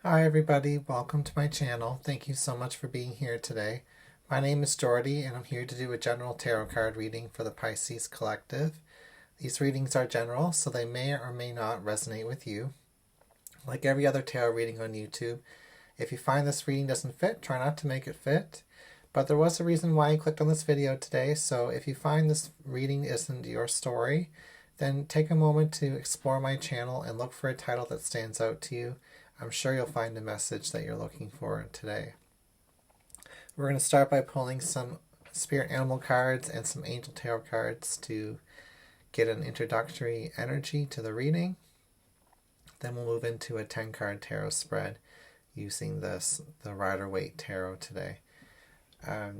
Hi everybody, welcome to my channel. Thank you so much for being here today. My name is Jordy and I'm here to do a general tarot card reading for the Pisces Collective. These readings are general, so they may or may not resonate with you. Like every other tarot reading on YouTube, if you find this reading doesn't fit, try not to make it fit. But there was a reason why you clicked on this video today, so if you find this reading isn't your story, then take a moment to explore my channel and look for a title that stands out to you. I'm sure you'll find a message that you're looking for today. We're going to start by pulling some spirit animal cards and some angel tarot cards to get an introductory energy to the reading. Then we'll move into a 10-card tarot spread using the Rider-Waite tarot today. I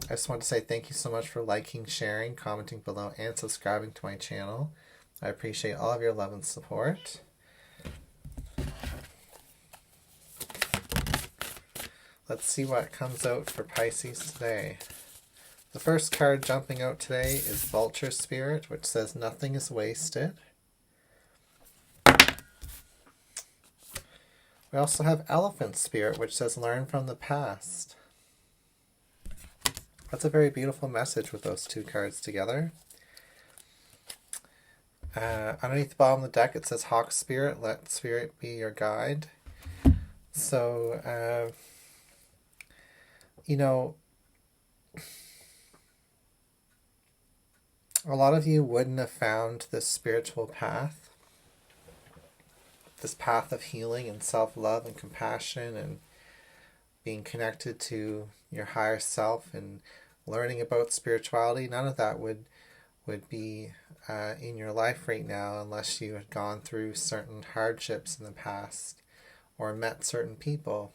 just want to say thank you so much for liking, sharing, commenting below, and subscribing to my channel. I appreciate all of your love and support. Let's see what comes out for Pisces today. The first card jumping out today is Vulture Spirit, which says nothing is wasted. We also have Elephant Spirit, which says learn from the past. That's a very beautiful message with those two cards together. Underneath the bottom of the deck it says Hawk Spirit, let Spirit be your guide. So, you know, a lot of you wouldn't have found this spiritual path, this path of healing and self-love and compassion and being connected to your higher self and learning about spirituality. None of that would be in your life right now unless you had gone through certain hardships in the past or met certain people.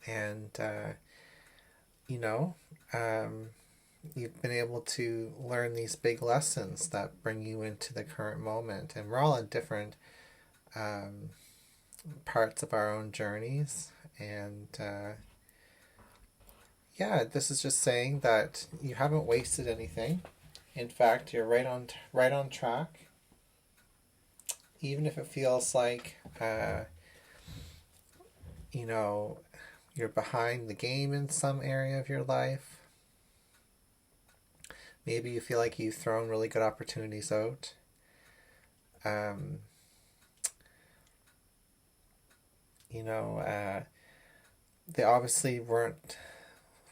And, you've been able to learn these big lessons that bring you into the current moment. And we're all at different parts of our own journeys. And, yeah, this is just saying that you haven't wasted anything. In fact, you're right on track. Even if it feels like, you're behind the game in some area of your life. Maybe you feel like you've thrown really good opportunities out. They obviously weren't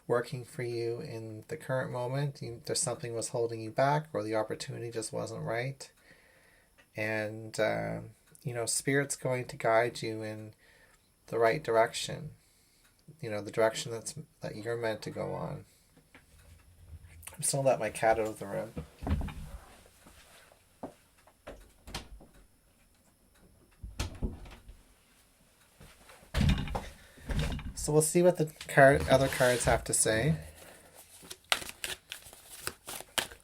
working for you in the current moment. There's something was holding you back, or the opportunity just wasn't right. And, Spirit's going to guide you in the right direction. The direction that you're meant to go on. I'm just going to let my cat out of the room. So we'll see what the other cards have to say.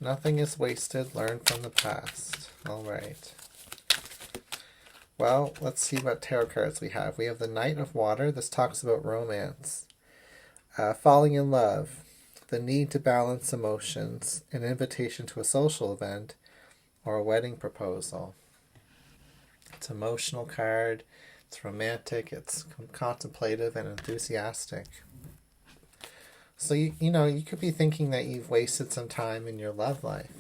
Nothing is wasted. Learn from the past. All right. Well, let's see what tarot cards we have. We have the Knight of Water. This talks about romance. Falling in love. The need to balance emotions. An invitation to a social event. Or a wedding proposal. It's an emotional card. It's romantic. It's contemplative and enthusiastic. So, you could be thinking that you've wasted some time in your love life.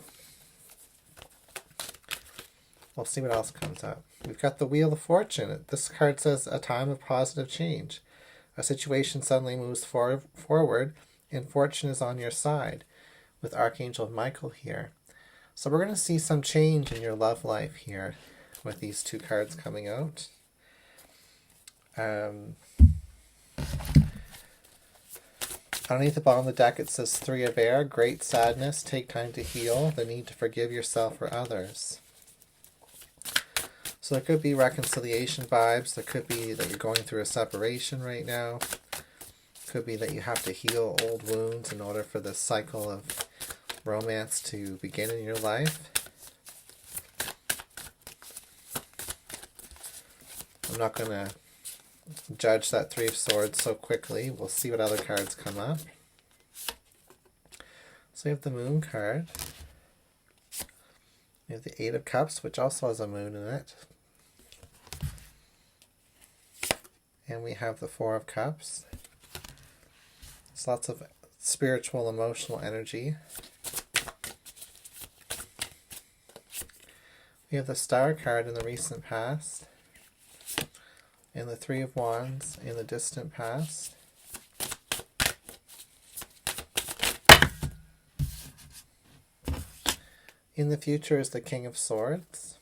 We'll see what else comes up. We've got the Wheel of Fortune. This card says a time of positive change. A situation suddenly moves forward and fortune is on your side, with Archangel Michael here. So we're going to see some change in your love life here with these two cards coming out. Underneath the bottom of the deck it says Three of Air, great sadness, take time to heal, the need to forgive yourself or others. So there could be reconciliation vibes. There could be that you're going through a separation right now. Could be that you have to heal old wounds in order for this cycle of romance to begin in your life. I'm not going to judge that Three of Swords so quickly. We'll see what other cards come up. So we have the Moon card. We have the Eight of Cups, which also has a moon in it. and we have the Four of Cups. There's lots of spiritual, emotional energy. We have the Star card in the recent past, and the Three of Wands in the distant past. In the future is the King of Swords.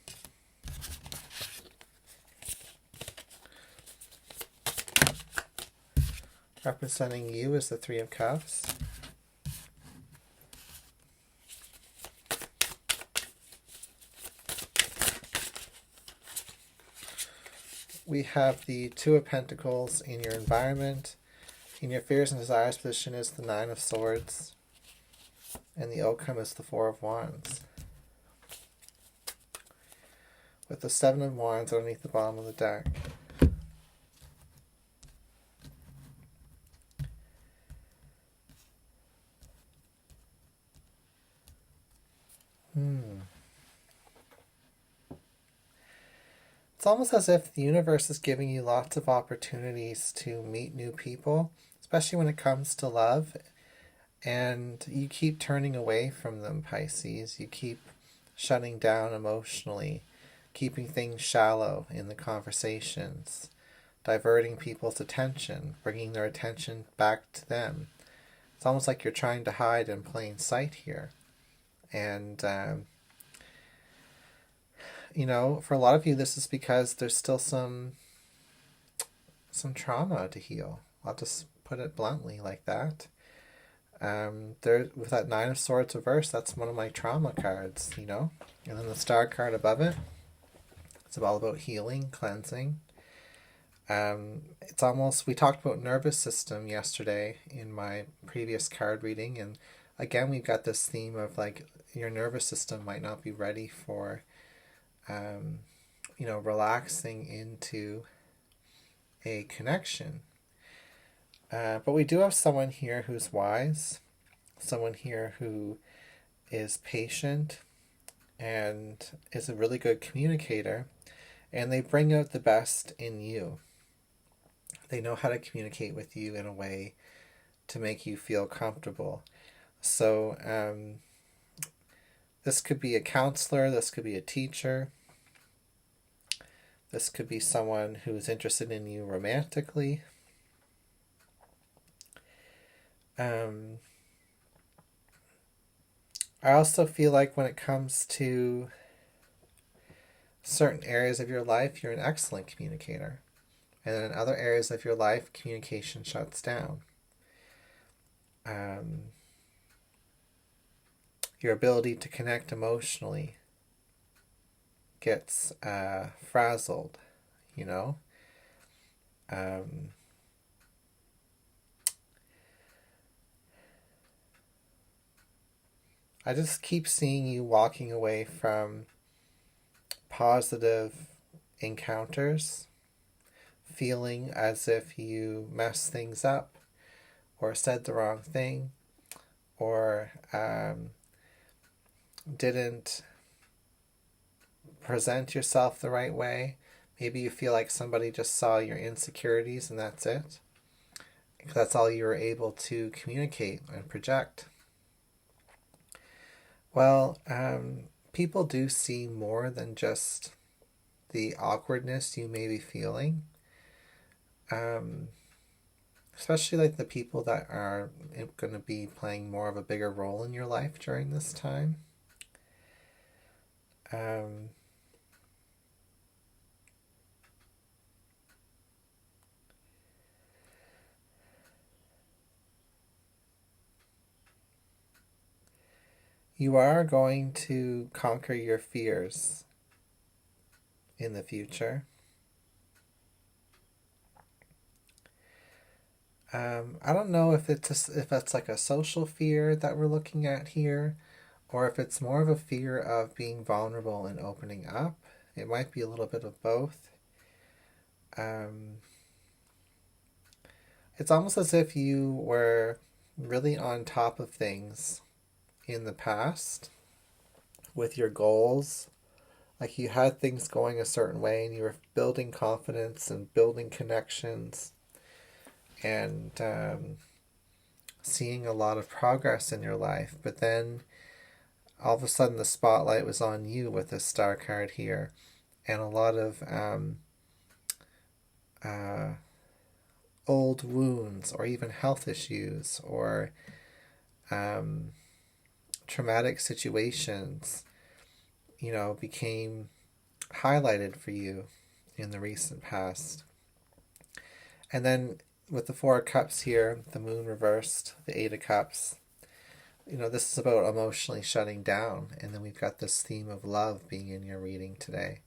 Representing you is the Three of Cups. We have the Two of Pentacles in your environment. In your fears and desires position is the Nine of Swords. And the outcome is the Four of Wands. With the Seven of Wands underneath the bottom of the deck. It's almost as if the universe is giving you lots of opportunities to meet new people, especially when it comes to love. And you keep turning away from them, Pisces. You keep shutting down emotionally, keeping things shallow in the conversations, diverting people's attention, bringing their attention back to them. It's almost like you're trying to hide in plain sight here. And, you know, for a lot of you, this is because there's still some trauma to heal. I'll just put it bluntly like that. With that Nine of Swords reverse, that's one of my trauma cards, you know. And then the Star card above it, it's all about healing, cleansing. It's almost, we talked about nervous system yesterday in my previous card reading, and again we've got this theme of like your nervous system might not be ready for you know, relaxing into a connection. But we do have someone here who's wise, someone here who is patient and is a really good communicator, and they bring out the best in you. They know how to communicate with you in a way to make you feel comfortable. So this could be a counselor, this could be a teacher, this could be someone who's interested in you romantically. I also feel like when it comes to certain areas of your life, you're an excellent communicator. And then in other areas of your life, communication shuts down. Your ability to connect emotionally gets frazzled, you know. I just keep seeing you walking away from positive encounters, feeling as if you messed things up, or said the wrong thing, or didn't present yourself the right way. Maybe you feel like somebody just saw your insecurities and that's it. That's all you were able to communicate and project. Well, people do see more than just the awkwardness you may be feeling. Especially like the people that are going to be playing more of a bigger role in your life during this time. You are going to conquer your fears in the future. I don't know if that's like a social fear that we're looking at here, or if it's more of a fear of being vulnerable and opening up. It might be a little bit of both. It's almost as if you were really on top of things in the past with your goals, Like you had things going a certain way and you were building confidence and building connections and seeing a lot of progress in your life. But then all of a sudden the spotlight was on you with this star card here, and a lot of uh, old wounds or even health issues or traumatic situations, became highlighted for you in the recent past. And then with the Four of Cups here, the Moon reversed, the Eight of Cups, this is about emotionally shutting down. And then we've got this theme of love being in your reading today,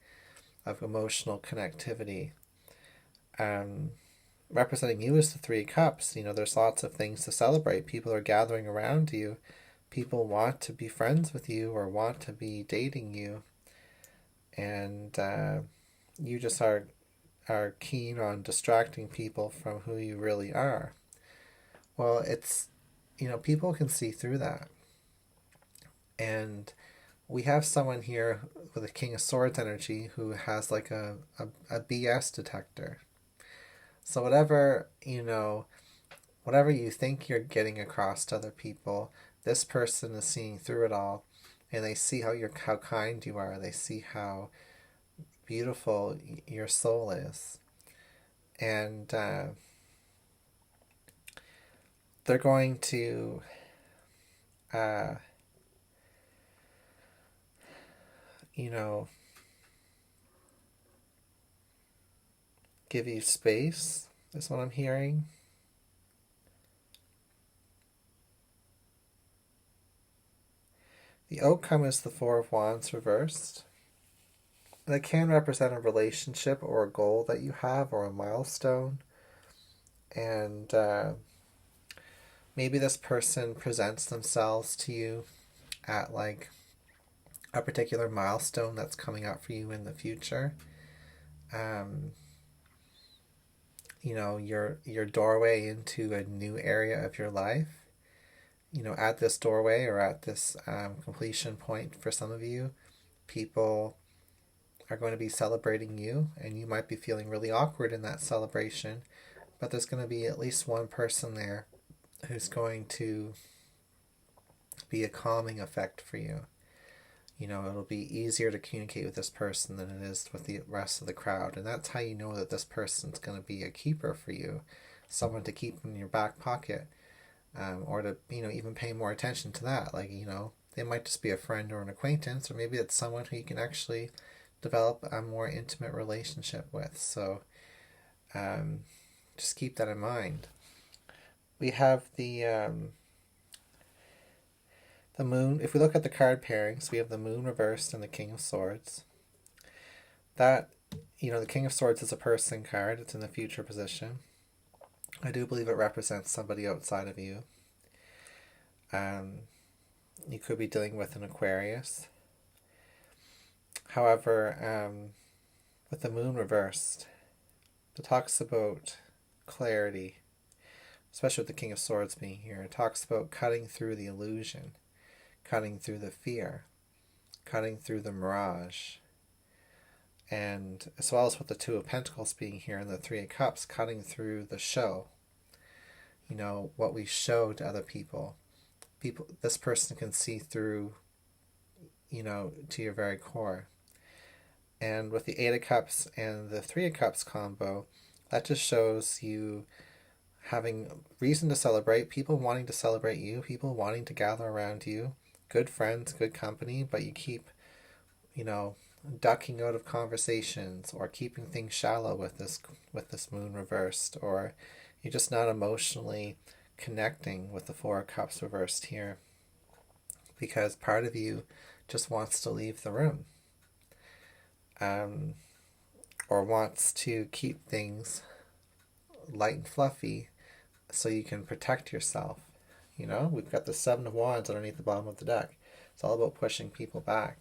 of emotional connectivity. Representing you as the Three of Cups, there's lots of things to celebrate. People are gathering around you. People want to be friends with you or want to be dating you. And you just are keen on distracting people from who you really are. Well, it's, people can see through that. And we have someone here with a King of Swords energy who has like a BS detector. So whatever you think you're getting across to other people, this person is seeing through it all, and they see how kind you are. They see how beautiful your soul is. And they're going to give you space, is what I'm hearing. The outcome is the Four of Wands reversed. That can represent a relationship or a goal that you have or a milestone. And maybe this person presents themselves to you at like a particular milestone that's coming up for you in the future. Your doorway into a new area of your life. At this doorway or at this completion point for some of you, people are going to be celebrating you, and you might be feeling really awkward in that celebration, but there's going to be at least one person there who's going to be a calming effect for you. It'll be easier to communicate with this person than it is with the rest of the crowd, and that's how you know that this person's going to be a keeper for you, someone to keep in your back pocket, or to even pay more attention to that. Like they might just be a friend or an acquaintance, or maybe it's someone who you can actually develop a more intimate relationship with. So just keep that in mind. We have the Moon. If we look at the card pairings, we have the Moon reversed and the King of Swords. That, the King of Swords is a person card. It's in the future position. I do believe it represents somebody outside of you. You could be dealing with an Aquarius. However, with the Moon reversed, it talks about clarity, especially with the King of Swords being here. It talks about cutting through the illusion, cutting through the fear, cutting through the mirage. And as well as with the Two of Pentacles being here and the Three of Cups, cutting through the show. What we show to other people. This person can see through, to your very core. And with the Eight of Cups and the Three of Cups combo, that just shows you having reason to celebrate, people wanting to celebrate you, people wanting to gather around you, good friends, good company, but you keep, ducking out of conversations or keeping things shallow with this Moon reversed, or you're just not emotionally connecting with the Four of Cups reversed here because part of you just wants to leave the room, or wants to keep things light and fluffy so you can protect yourself. We've got the Seven of Wands underneath the bottom of the deck. It's all about pushing people back.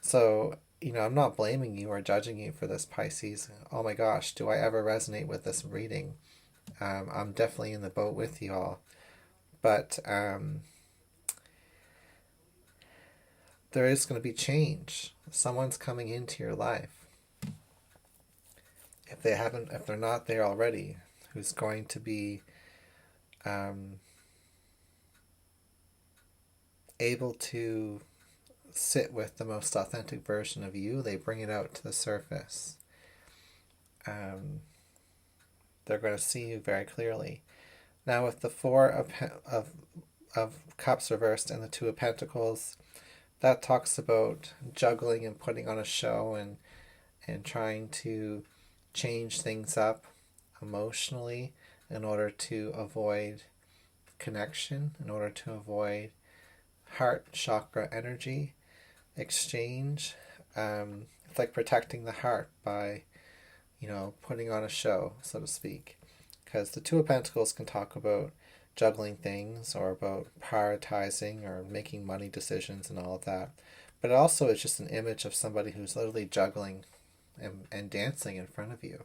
So, I'm not blaming you or judging you for this, Pisces. Oh my gosh, do I ever resonate with this reading? I'm definitely in the boat with you all. But there is going to be change. Someone's coming into your life. If they're not there already, who's going to be able to sit with the most authentic version of you. They bring it out to the surface. They're going to see you very clearly. Now with the Four of Cups reversed and the Two of Pentacles, that talks about juggling and putting on a show and trying to change things up emotionally in order to avoid connection, in order to avoid heart chakra energy exchange. It's like protecting the heart by, putting on a show, so to speak. Because the Two of Pentacles can talk about juggling things or about prioritizing or making money decisions and all of that. But it also is just an image of somebody who's literally juggling and dancing in front of you.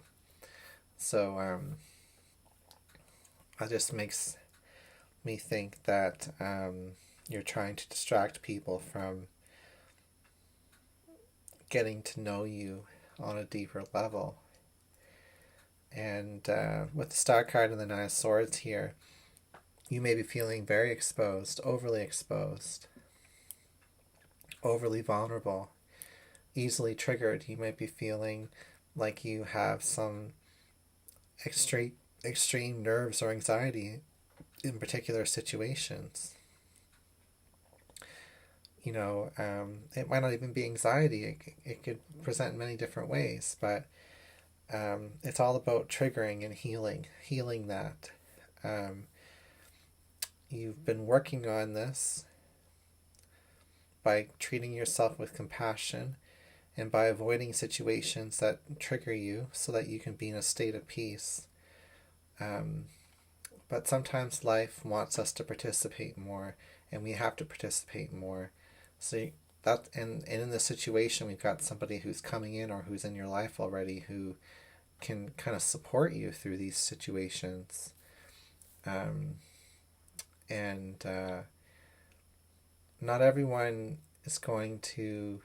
So that just makes me think that you're trying to distract people from getting to know you on a deeper level. And with the Star card and the Nine of Swords here, you may be feeling very exposed, overly vulnerable, easily triggered. You might be feeling like you have some extreme nerves or anxiety in particular situations. It might not even be anxiety. It could present in many different ways, but it's all about triggering and healing that. You've been working on this by treating yourself with compassion and by avoiding situations that trigger you so that you can be in a state of peace. But sometimes life wants us to participate more, and we have to participate more. So that, and in this situation, we've got somebody who's coming in or who's in your life already who can kind of support you through these situations. Not everyone is going to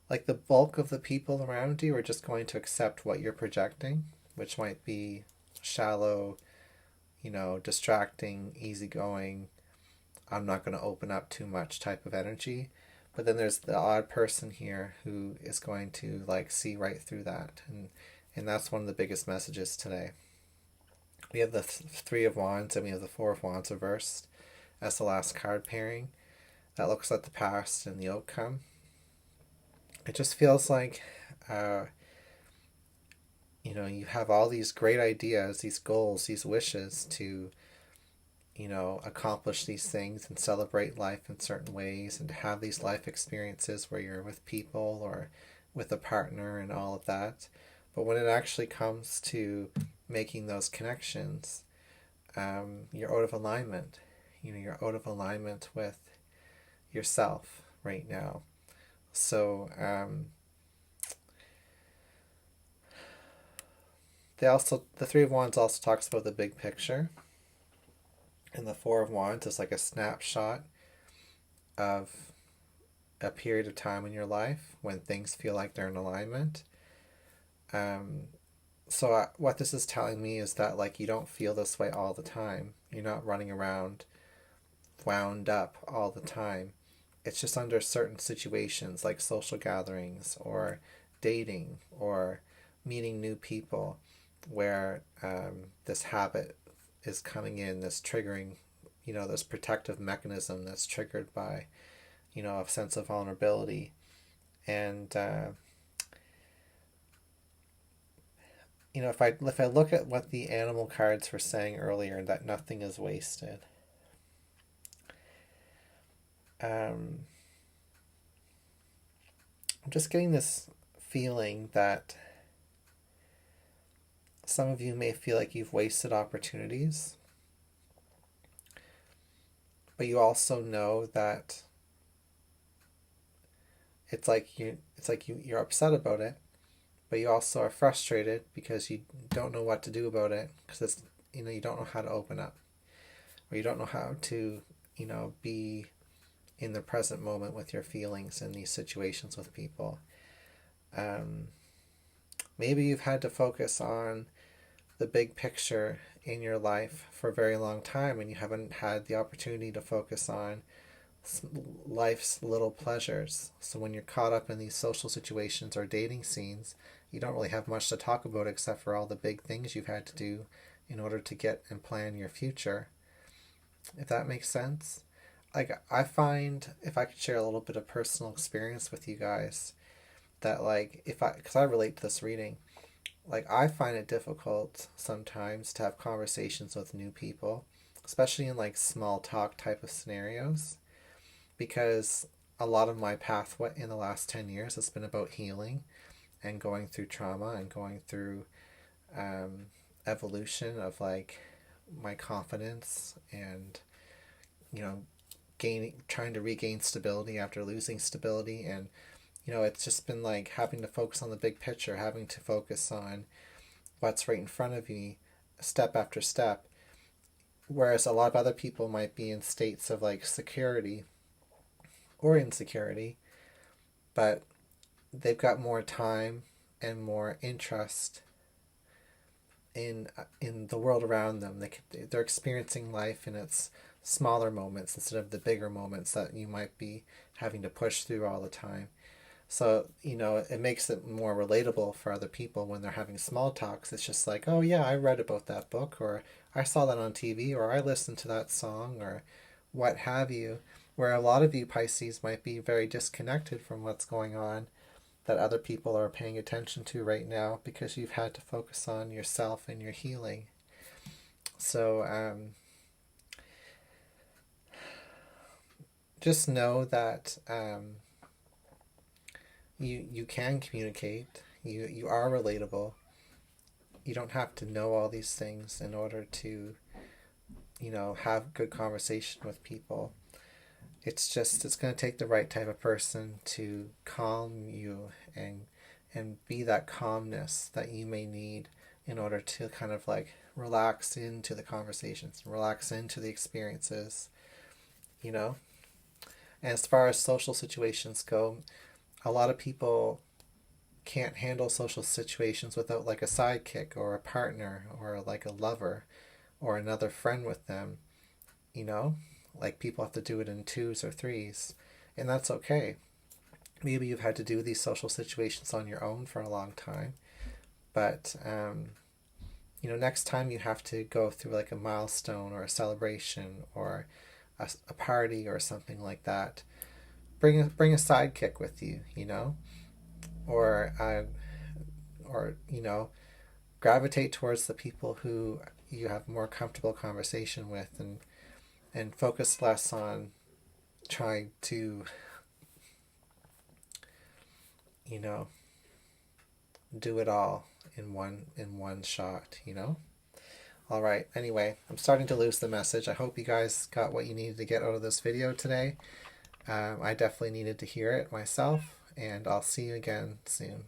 like the bulk of the people around you are just going to accept what you're projecting, which might be shallow, distracting, easygoing, I'm not going to open up too much type of energy. But then there's the odd person here who is going to see right through that. And that's one of the biggest messages today. We have the Three of Wands and we have the Four of Wands reversed as the last card pairing. That looks at the past and the outcome. It just feels like you have all these great ideas, these goals, these wishes to accomplish these things and celebrate life in certain ways and to have these life experiences where you're with people or with a partner and all of that. But when it actually comes to making those connections, you're out of alignment. You're out of alignment with yourself right now. So the Three of Wands also talks about the big picture. And the Four of Wands is like a snapshot of a period of time in your life when things feel like they're in alignment. So what this is telling me is that you don't feel this way all the time. You're not running around wound up all the time. It's just under certain situations like social gatherings or dating or meeting new people where this habit is coming in, this triggering, this protective mechanism that's triggered by, a sense of vulnerability. And, if I look at what the animal cards were saying earlier, that nothing is wasted. I'm just getting this feeling that some of you may feel like you've wasted opportunities, but you also know that you're upset about it, but you also are frustrated because you don't know what to do about it, because it's, you don't know how to open up, or you don't know how to, be in the present moment with your feelings in these situations with people. Maybe you've had to focus on the big picture in your life for a very long time, and you haven't had the opportunity to focus on life's little pleasures. So when you're caught up in these social situations or dating scenes, you don't really have much to talk about except for all the big things you've had to do in order to get and plan your future. If that makes sense. Like, I find, if I could share a little bit of personal experience with you guys, that because I relate to this reading, I find it difficult sometimes to have conversations with new people, especially in small talk type of scenarios, because a lot of my pathway in the last 10 years has been about healing and going through trauma and going through evolution of my confidence and trying to regain stability after losing stability. And it's just been having to focus on the big picture, having to focus on what's right in front of me step after step, whereas a lot of other people might be in states of security or insecurity, but they've got more time and more interest in the world around them. They're experiencing life in its smaller moments instead of the bigger moments that you might be having to push through all the time. So, it makes it more relatable for other people when they're having small talks. It's just oh yeah, I read about that book, or I saw that on TV, or I listened to that song, or what have you. Where a lot of you Pisces might be very disconnected from what's going on that other people are paying attention to right now, because you've had to focus on yourself and your healing. So just know that you can communicate. You are relatable. You don't have to know all these things in order to have good conversation with people. It's going to take the right type of person to calm you and be that calmness that you may need in order to kind of relax into the conversations, relax into the experiences, And as far as social situations go, a lot of people can't handle social situations without a sidekick or a partner or a lover or another friend with them. People have to do it in twos or threes, and that's okay. Maybe you've had to do these social situations on your own for a long time, but next time you have to go through a milestone or a celebration or a party or something like that, bring a sidekick with you, or gravitate towards the people who you have more comfortable conversation with, and focus less on trying to do it all in one shot. All right, anyway, I'm starting to lose the message. I hope you guys got what you needed to get out of this video today. I definitely needed to hear it myself, and I'll see you again soon.